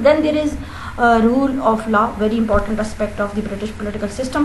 Then there is rule of law, very important aspect of the British political system.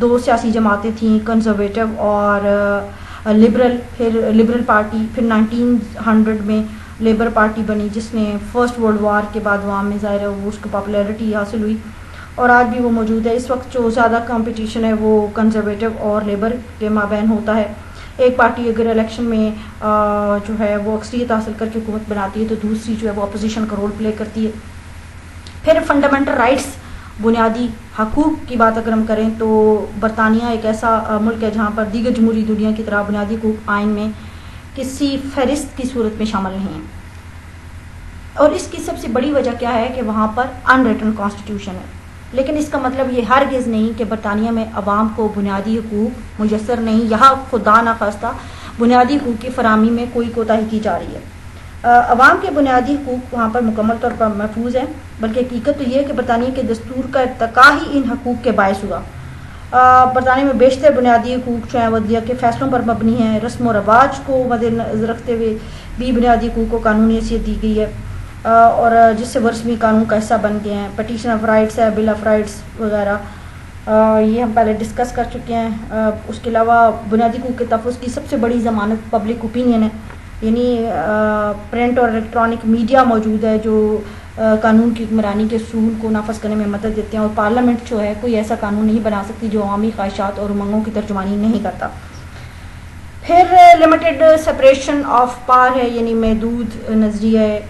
دو سیاسی جماعتیں تھیں، conservative اور liberal. پھر liberal party, پھر 1900 میں لیبر پارٹی بنی جس نے فرسٹ ورلڈ وار کے بعد وہاں میں ظاہر ہے وہ اس کو پاپولیرٹی حاصل ہوئی اور آج بھی وہ موجود ہے. اس وقت جو زیادہ کمپٹیشن ہے وہ کنزرویٹو اور لیبر کے مابین ہوتا ہے. ایک پارٹی اگر الیکشن میں جو ہے وہ اکثریت حاصل کر کے حکومت بناتی ہے تو دوسری جو ہے وہ اپوزیشن کا رول پلے کرتی ہے. پھر فنڈامنٹل رائٹس، بنیادی حقوق کی بات اگر ہم کریں تو برطانیہ ایک ایسا ملک ہے جہاں پر دیگر جمہوری دنیا کی طرح بنیادی حقوق آئین میں کسی فہرست کی صورت میں شامل نہیں ہیں. اور اس کی سب سے بڑی وجہ کیا ہے کہ وہاں پر ان ریٹن کانسٹیٹیوشن ہے. لیکن اس کا مطلب یہ ہرگز نہیں کہ برطانیہ میں عوام کو بنیادی حقوق میسر نہیں. یہاں خدا نخواستہ بنیادی حقوق کی فراہمی میں کوئی کوتاہی کی جا رہی ہے. عوام کے بنیادی حقوق وہاں پر مکمل طور پر محفوظ ہیں، بلکہ حقیقت تو یہ ہے کہ برطانیہ کے دستور کا ارتقا ہی ان حقوق کے باعث ہوا. برطانیہ میں بیشتر بنیادی حقوق جو ہیں ودیہ کے فیصلوں پر مبنی ہیں. رسم و رواج کو مد نظر رکھتے ہوئے بھی بنیادی حقوق کو قانونی حیثیت دی گئی ہے اور جس سے وہ رسمی قانون کا حصہ بن گئے ہیں. پٹیشن آف رائٹس ہے، بل آف رائٹس وغیرہ، یہ ہم پہلے ڈسکس کر چکے ہیں. اس کے علاوہ بنیادی حقوق کے تحفظ کی سب سے بڑی ضمانت پبلک اوپینین ہے، یعنی پرنٹ اور الیکٹرانک میڈیا موجود ہے جو قانون کی حکمرانی کے اصول کو نافذ کرنے میں مدد دیتے ہیں. اور پارلیمنٹ جو ہے کوئی ایسا قانون نہیں بنا سکتی جو عوامی خواہشات اور امنگوں کی ترجمانی نہیں کرتا. پھر لمیٹڈ سپریشن آف پاور ہے، یعنی محدود نظریہ ہے،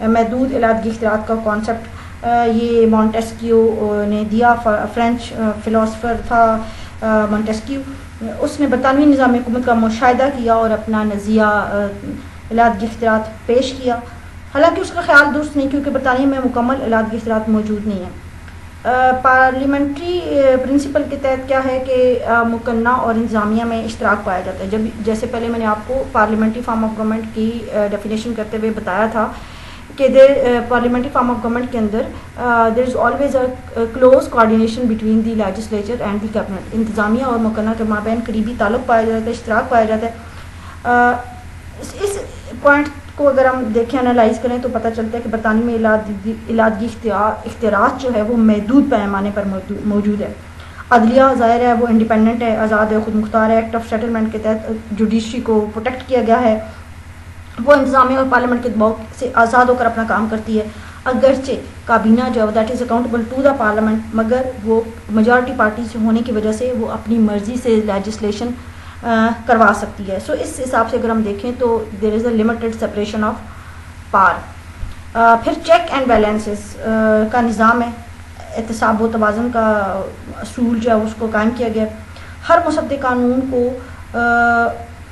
محدود علیحدگی اختیارات کا کانسیپٹ. یہ مونٹیسکیو نے دیا، فرینچ فلاسفر تھا مونٹیسکیو. اس نے برطانوی نظام حکومت کا مشاہدہ کیا اور اپنا نظریہ علیحدگی اختیارات پیش کیا. حالانکہ اس کا خیال درست نہیں، کیونکہ برطانیہ میں مکمل علیحدگی اختیارات موجود نہیں ہیں. پارلیمنٹری پرنسپل کے تحت کیا ہے کہ مقننہ اور انتظامیہ میں اشتراک پایا جاتا ہے. جیسے پہلے میں نے آپ کو پارلیمنٹری فارم آف گورنمنٹ کی ڈیفینیشن کرتے ہوئے بتایا تھا کہ پارلیمنٹری فارم آف گورنمنٹ کے اندر there is always a close coordination between the legislature and the cabinet. انتظامیہ اور مقننہ کے مابین قریبی تعلق پایا جاتا ہے، اشتراک پایا جاتا ہے. اس پوائنٹ کو اگر ہم دیکھیں، انالائز کریں تو پتہ چلتا ہے کہ برطانیہ میں علیحدگی اختیارات جو ہے وہ محدود پیمانے پر موجود ہے. عدلیہ ظاہر ہے وہ انڈیپینڈنٹ ہے، آزاد ہے، خود مختار ہے. ایکٹ آف سیٹلمنٹ کے تحت جوڈیشری کو پروٹیکٹ کیا گیا ہے، وہ انتظامیہ اور پارلیمنٹ کے دباؤ سے آزاد ہو کر اپنا کام کرتی ہے. اگرچہ کابینہ جو ہے that is accountable to the parliament, مگر وہ میجورٹی پارٹی سے ہونے کی وجہ سے وہ اپنی مرضی سے لیجسلیشن کروا سکتی ہے. سو اس حساب سے اگر ہم دیکھیں تو there is a limited separation of power. پھر چیک اینڈ بیلنسز کا نظام ہے، احتساب و توازن کا اصول جو ہے اس کو قائم کیا گیا. ہر مصدق قانون کو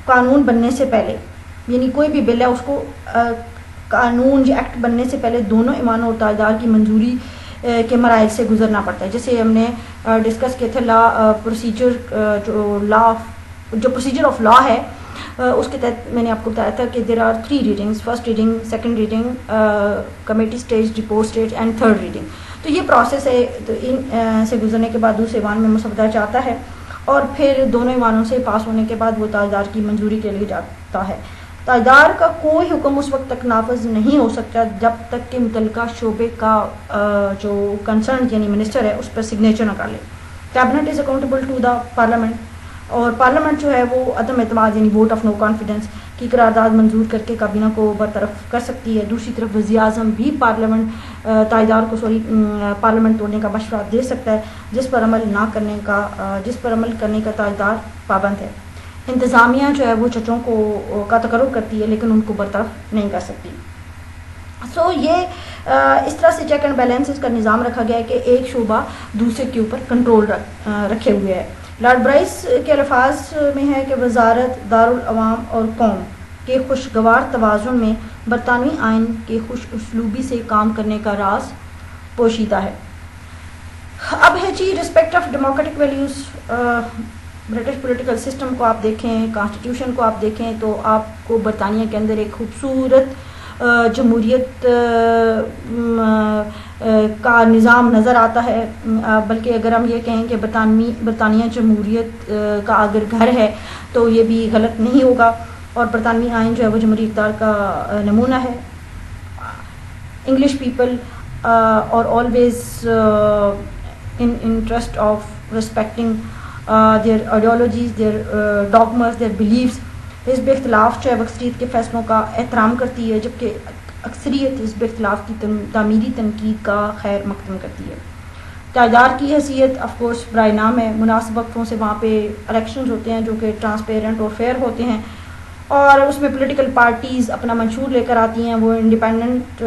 قانون بننے سے پہلے، یعنی کوئی بھی بل ہے اس کو قانون یا ایکٹ بننے سے پہلے دونوں ایوانوں اور تاجدار کی منظوری کے مراحل سے گزرنا پڑتا ہے. جیسے ہم نے ڈسکس کیا تھا جو پروسیجر آف لا ہے، اس کے تحت میں نے آپ کو بتایا تھا کہ there are 3 readings, first reading, second reading, committee stage, report stage and third reading. تو یہ پروسیس ہے. تو ان سے گزرنے کے بعد دوسرے ایوان میں مسودہ جاتا ہے اور پھر دونوں ایوانوں سے پاس ہونے کے بعد وہ تاجدار کی منظوری کے لیے جاتا ہے. تاجدار کا کوئی حکم اس وقت تک نافذ نہیں ہو سکتا جب تک کہ متعلقہ شعبے کا جو کنسرن یعنی منسٹر ہے اس پر سگنیچر نہ کر لے. Cabinet is accountable to the parliament, اور پارلیمنٹ جو ہے وہ عدم اعتماد یعنی ووٹ آف نو کانفیڈنس کی قرارداد منظور کر کے کابینہ کو برطرف کر سکتی ہے. دوسری طرف وزیر اعظم بھی تاجدار کو پارلیمنٹ توڑنے کا مشورہ دے سکتا ہے جس پر عمل کرنے کا تاجدار پابند ہے. انتظامیہ جو ہے وہ ججوں کا تقرر کرتی ہے لیکن ان کو برطرف نہیں کر سکتی. سو یہ اس طرح سے چیک اینڈ بیلنسز کا نظام رکھا گیا ہے کہ ایک شعبہ دوسرے کے اوپر کنٹرول رکھے ہوئے ہے. لارڈ برائس کے الفاظ میں ہے کہ وزارت دارالعوام اور قوم کے خوشگوار توازن میں برطانوی آئین کے خوش اسلوبی سے کام کرنے کا راز پوشیدہ ہے. اب ہے جی respect of democratic values. British political system کو آپ دیکھیں، کانسٹیٹیوشن کو آپ دیکھیں تو آپ کو برطانیہ کے اندر ایک خوبصورت جمہوریت کا نظام نظر آتا ہے. بلکہ اگر ہم یہ کہیں کہ برطانیہ جمہوریت کا اگر گھر ہے تو یہ بھی غلط نہیں ہوگا. اور برطانوی آئین جو ہے وہ جمہوری اقدار کا نمونہ ہے. English people are always in interest of respecting their ideologies, their dogmas, their beliefs. حزب اختلاف جو ہے وہ اکثریت کے فیصلوں کا احترام کرتی ہے، جبکہ اکثریت حزب اختلاف کی تعمیری تنقید کا خیر مقدم کرتی ہے. تاجدار کی حیثیت آف کورس برائے نام ہے. مناسب وقتوں سے وہاں پہ الیکشنز ہوتے ہیں جو کہ ٹرانسپیرنٹ اور فیئر ہوتے ہیں، اور اس میں پولیٹیکل پارٹیز اپنا منشور لے کر آتی ہیں. وہ انڈیپینڈنٹ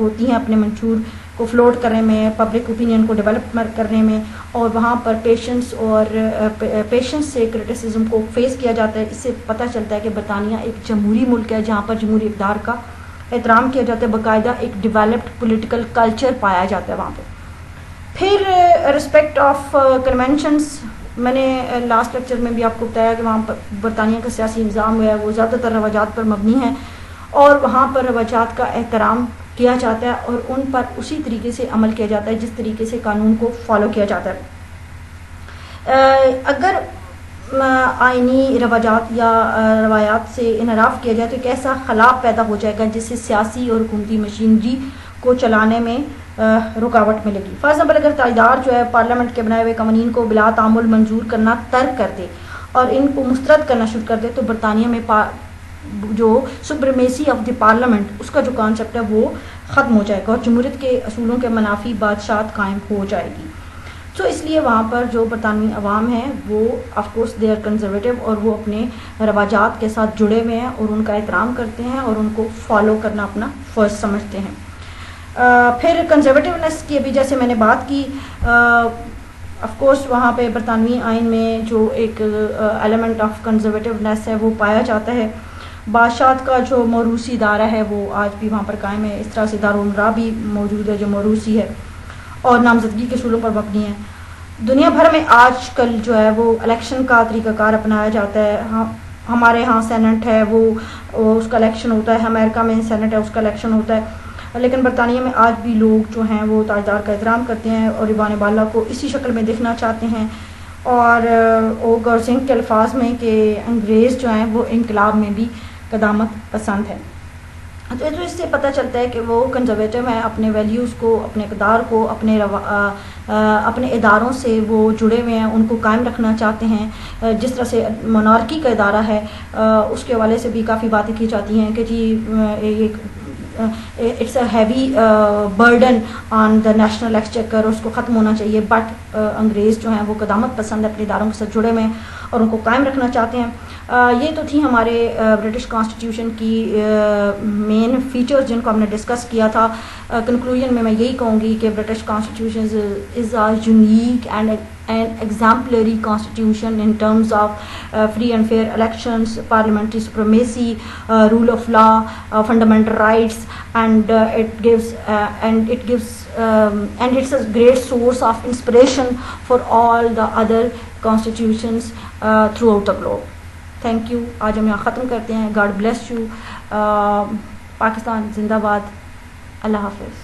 ہوتی ہیں اپنے منشور کو فلوٹ کرنے میں، پبلک اوپینین کو ڈیولپ کرنے میں، اور وہاں پر پیشنس سے کرٹیسزم کو فیس کیا جاتا ہے. اس سے پتہ چلتا ہے کہ برطانیہ ایک جمہوری ملک ہے جہاں پر جمہوری اقدار کا احترام کیا جاتا ہے، باقاعدہ ایک ڈیولپڈ پولیٹیکل کلچر پایا جاتا ہے وہاں پہ. پھر رسپیکٹ آف کنونشنس، میں نے لاسٹ لیکچر میں بھی آپ کو بتایا کہ وہاں پر برطانیہ کا سیاسی نظام ہے وہ زیادہ تر رواجات پر مبنی ہے، اور وہاں پر رواجات کا احترام کیا جاتا ہے اور ان پر اسی طریقے سے عمل کیا جاتا ہے جس طریقے سے قانون کو فالو کیا جاتا ہے. اگر آئینی رواجات یا روایات سے انحراف کیا جائے تو ایک ایسا خلا پیدا ہو جائے گا جس سے سیاسی اور حکومتی مشینری کو چلانے میں رکاوٹ ملے گی. فار ایگزامپل، اگر تاجدار جو ہے پارلیمنٹ کے بنائے ہوئے قوانین کو بلا تعامل منظور کرنا ترک کر دے اور ان کو مسترد کرنا شروع کر دے تو برطانیہ میں جو سپریمیسی آف دی پارلیمنٹ اس کا جو کانسیپٹ ہے وہ ختم ہو جائے گا اور جمہوریت کے اصولوں کے منافی بادشاہت قائم ہو جائے گی. تو اس لیے وہاں پر جو برطانوی عوام ہیں وہ of course they are conservative, اور وہ اپنے رواجات کے ساتھ جڑے ہوئے ہیں اور ان کا احترام کرتے ہیں اور ان کو فالو کرنا اپنا فرض سمجھتے ہیں. پھر کنزرویٹونیس کی ابھی جیسے میں نے بات کی، آف کورس وہاں پہ برطانوی آئین میں جو ایک ایلیمنٹ آف کنزرویٹونیس ہے وہ پایا جاتا ہے. بادشاہت کا جو موروثی ادارہ ہے وہ آج بھی وہاں پر قائم ہے. اس طرح سے دارالمرا بھی موجود ہے جو موروثی ہے اور نامزدگی کے اصولوں پر مبنی ہے. دنیا بھر میں آج کل جو ہے وہ الیکشن کا طریقہ کار اپنایا جاتا ہے. ہمارے ہاں سینٹ ہے وہ اس کا الیکشن ہوتا ہے، امریکہ میں سینٹ ہے اس کا الیکشن ہوتا ہے، لیکن برطانیہ میں آج بھی لوگ جو ہیں وہ تاجدار کا احترام کرتے ہیں اور ایوان بالا کو اسی شکل میں دیکھنا چاہتے ہیں. اور اوگر سنگھ کے الفاظ میں کہ انگریز جو ہیں وہ انقلاب میں بھی قدامت پسند ہے. تو اس سے پتہ چلتا ہے کہ وہ کنزرویٹو ہیں، اپنے ویلیوز کو، اپنے اقدار کو، اپنے اداروں سے وہ جڑے ہوئے ہیں، ان کو قائم رکھنا چاہتے ہیں. جس طرح سے مونارکی کا ادارہ ہے اس کے حوالے سے بھی کافی باتیں کی جاتی ہیں کہ جی it's a heavy burden on the national exchequer, اس کو ختم ہونا چاہیے. بٹ انگریز جو ہیں وہ قدامت پسند اپنے اداروں کے ساتھ جڑے ہوئے ہیں اور ان کو قائم رکھنا چاہتے ہیں. یہ تو تھی ہمارے برٹش کانسٹیٹیوشن کی مین فیچرز جن کو ہم نے ڈسکس کیا تھا. کنکلوژن میں یہی کہوں گی کہ British constitution is a unique and an exemplary constitution in terms of free and fair elections, parliamentary supremacy, rule of law, fundamental rights, and it's a great source of inspiration for all the other constitutions throughout the globe. Thank you. آج ہم یہاں ختم کرتے ہیں. God bless you. Pakistan زندہ باد. اللہ حافظ.